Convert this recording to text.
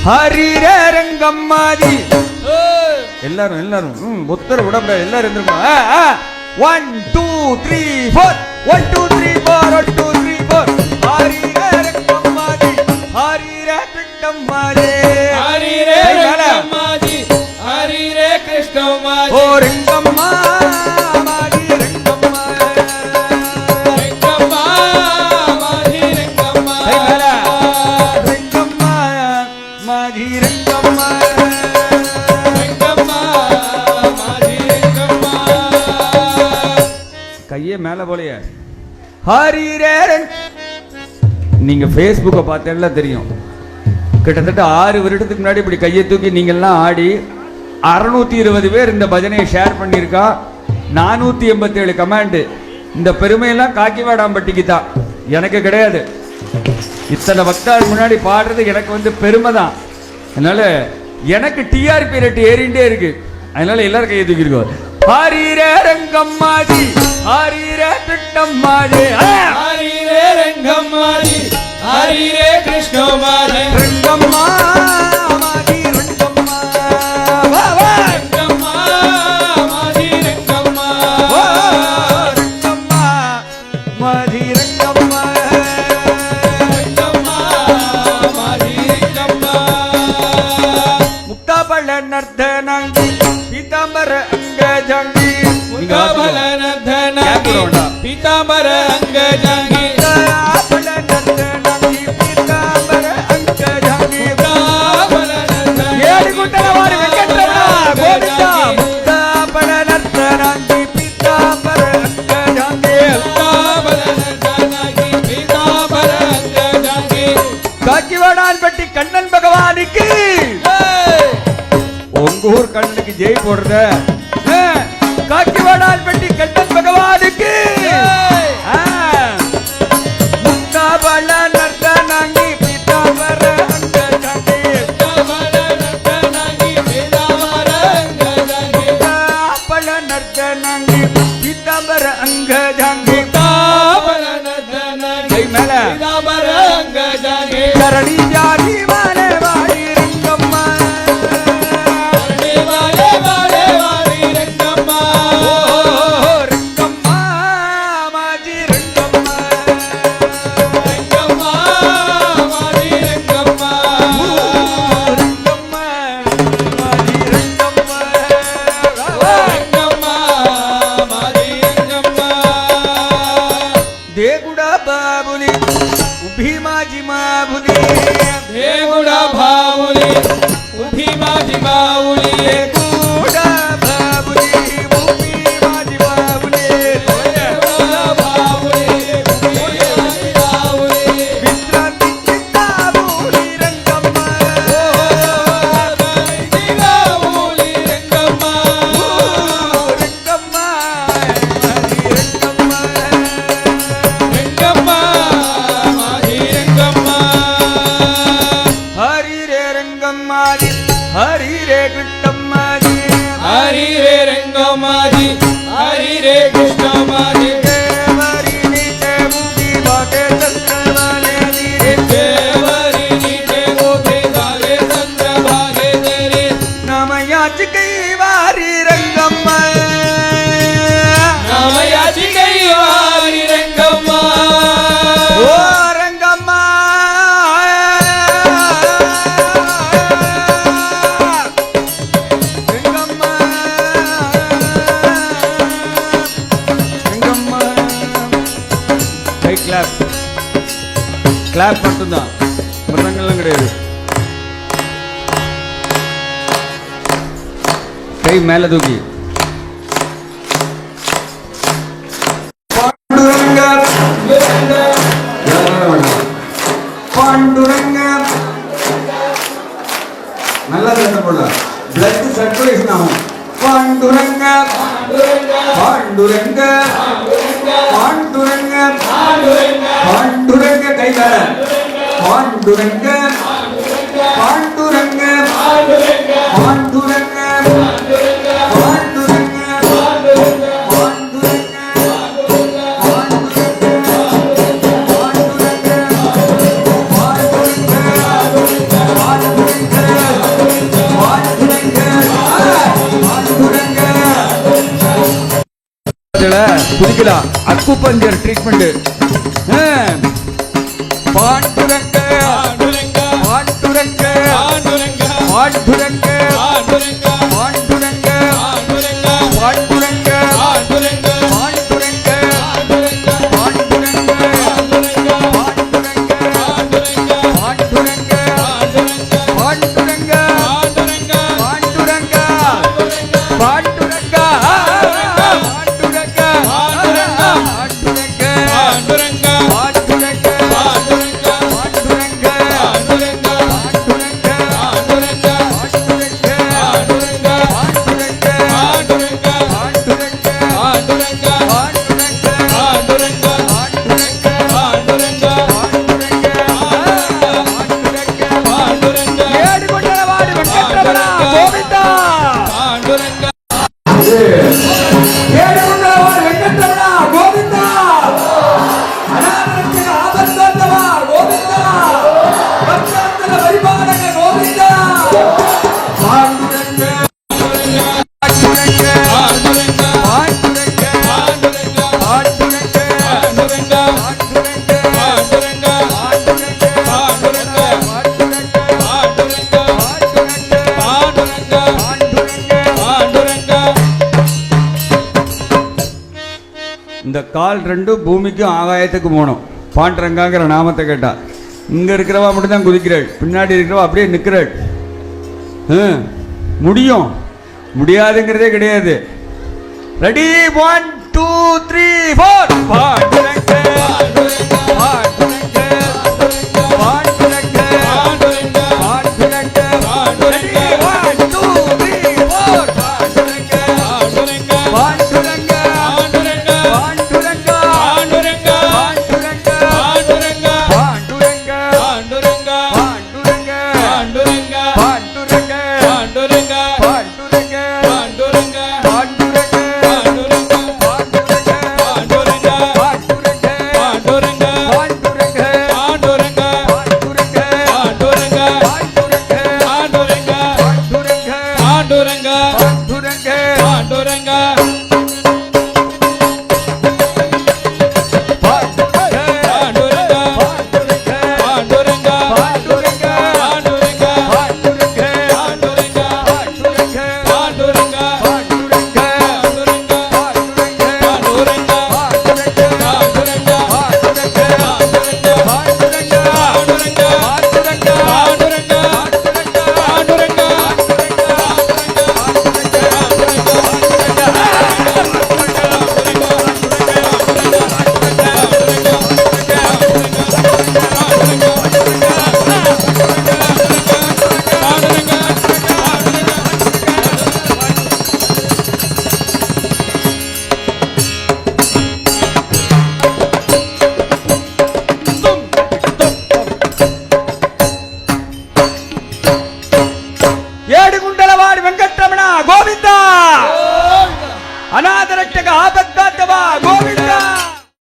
ஹரிர ரங்கம்மாதி. எல்லாரும் எல்லாரும் ஒத்தர விடப்பட எல்லாரும் இருந்திருக்கோம். 1 2 3 4 1 2 3 4 1 2 3 4 ஹரிர ரங்கம்மாதி ஹரிர கிருஷ்ணம்மாதி ஹரிர ரங்கம்மாதி ஹரிர கிருஷ்ணம்மாதி. ஓ ரங்கம்மா மாதி ரங்கம்மா ரங்கம்மா மாதி ரங்கம்மா ரங்கம்மா மாதி ரங்கம்மா ரங்கம்மா மாதி ரங்கம்மா. கையே மேல போலையே. ஹரிரேரன் நீங்க Facebook'ை பார்த்தேன்னா தெரியும். கிட்டத்தட்ட 6 வருடத்துக்கு முன்னாடி இப்படி கையை தூக்கி நீங்க எல்லாம் ஆடி 620 பேர் இந்த பஜனையை ஷேர் பண்ணியிருக்கா. 487 கமெண்ட். இந்த பெருமையெல்லாம் காக்கிவாடாம்பட்டிக்கு தான், எனக்கு கிடையாது. இத்தனை பக்தர்கள் முன்னாடி பாடுறது எனக்கு பெருமை தான். அதனால எனக்கு டிஆர்பி ரேட் ஏறிண்டே இருக்கு. அதனால எல்லாரும் கையை தூக்கிருக்கோம். ஹரிர ரங்கம்மாதி ஹரிர கிருஷ்ணம்மாதி ஹரிர ரங்கம்மாதி ஹரிர கிருஷ்ணம்மாதி ரங்கம்மா மாதி ரங்கம்மா ரங்கம்மா மாதி ரங்கம்மா ரங்கம்மா மாதி ரங்கம்மா ரங்கம்மா மாதி ரங்கம்மா. முக்தாபல நர்த்தனாங்கி பீதாம்பர அங்கஜாங்கி முக்தாபல நர்த்தனாங்கி பீதாம்பர அங்கஜாங்கி முக்தாபல நர்த்தனாங்கி பீதாம்பர அங்கஜாங்கி முக்தாபல நர்த்தனாங்கி ஏடி குட்டலவாரி வெங்கட்ரமணா கோவிந்தா. முக்தாபல நர்த்தனாங்கி பீதாம்பர அங்கஜாங்கி முக்தாபல நர்த்தனாங்கி பீதாம்பர அங்கஜாங்கி. காக்கிவாடான்பட்டி கண்ணன் பகவானுக்கு உங்க ஊர் கண்ணனுக்கு ஜெய் போடுற. காக்கிவாடான்பட்டி கண்ணன் பகவானுக்கு முக்தாபல நர்த்தனாங்கி பீதாம்பர அங்கஜாங்கி முக்தாபல நர்த்தனாங்கி பீதாம்பர அங்கஜாங்கி முக்தாபல நர்த்தனாங்கி பீதாம்பர அங்கஜாங்கி முக்தாபல நர்த்தனாங்கி கை மேல பீதாம்பர அங்கஜாங்கி. கரடி ஜாதி மாலே வாடி ரங்கம்மா ஹரி வாலே வாலே வாடி ரங்கம்மா ரங்கம்மா மாஜி ரங்கம்மா ரங்கம்மா மாதி ரங்கம்மா ரங்கம்மா மாஜி ரங்கம்மா ரங்கம்மா மாதி ரங்கம்மா. தேகுடா பாபுலி உபி மாஜி மாபுலி దేవుడా భావులి ఉఠి మాజి బావులి தேகுடா பாபுலி உபி மாஜி மாబులి దేవుడా భావులి ఉఠి మాజి బావులి విశ్రాంతి చిత్తాబులి రంగమ్మ మాజి బావులి రంగమ్మ రంగమ్మ రంగమ్మ రంగమ్మ మాజి రంగమ్మ. హరి రే రంగమ్మాది హరి రే కృష్ణమ్మాది హరి రే రంగమ్మాది హరి రే కృష్ణమ్మాది దేవరి నీతే ముగి బాటే చంద్రవాలే నీరే దేవరి నీతే గోపి దాలే చంద్రభాగే తెరి నమయాచికై వారి రంగమ్మ నామయాచికై వారి రంగమ్మ ఓ రంగమ్మ రంగమ్మ రంగమ్మ கை கிளாப் கிளாப் மட்டும்தான், மிருதங்கள்லாம் கிடையாது. கை மேல தூக்கி பாண்டுரங்க நல்லா சத்தம் போடல, பிளட் சர்க்குலேஷன் ஆகும். பாண்டுரங்க பாண்டுரங்க பாண்டுரங்க பாண்டுரங்க கை மேல பாண்டுரங்க பாண்டுரங்க பாண்டுரங்க பாண்டுரங்க குடிக்கலாம். Acupuncture treatment. பாண்டுரங்க பாண்டுரங்க பாண்டுரங்க பாண்டுரங்க பாண்டுரங்க பாண்டுரங்க பாண்டுரங்க பாண்டுரங்க பாண்டுரங்க பாண்டுரங்க பாண்டுரங்க பாண்டுரங்க பாண்டுரங்க பாண்டுரங்க பாண்டுரங்க பாண்டுரங்க பாண்டுரங்க பாண்டுரங்க இந்த கால் ரெண்டும் பூமிக்கும் ஆகாயத்துக்கும் போகணும். பாண்டரங்காங்கிற நாமத்தை கேட்டா இங்க இருக்கிறவா மட்டும் தான் குதிக்கிறாள், பின்னாடி இருக்கிறவா அப்படியே நிற்கிறாள். முடியும், முடியாதுங்கிறதே கிடையாது. ரெடி 1 2 3 4 பாண்டரங்க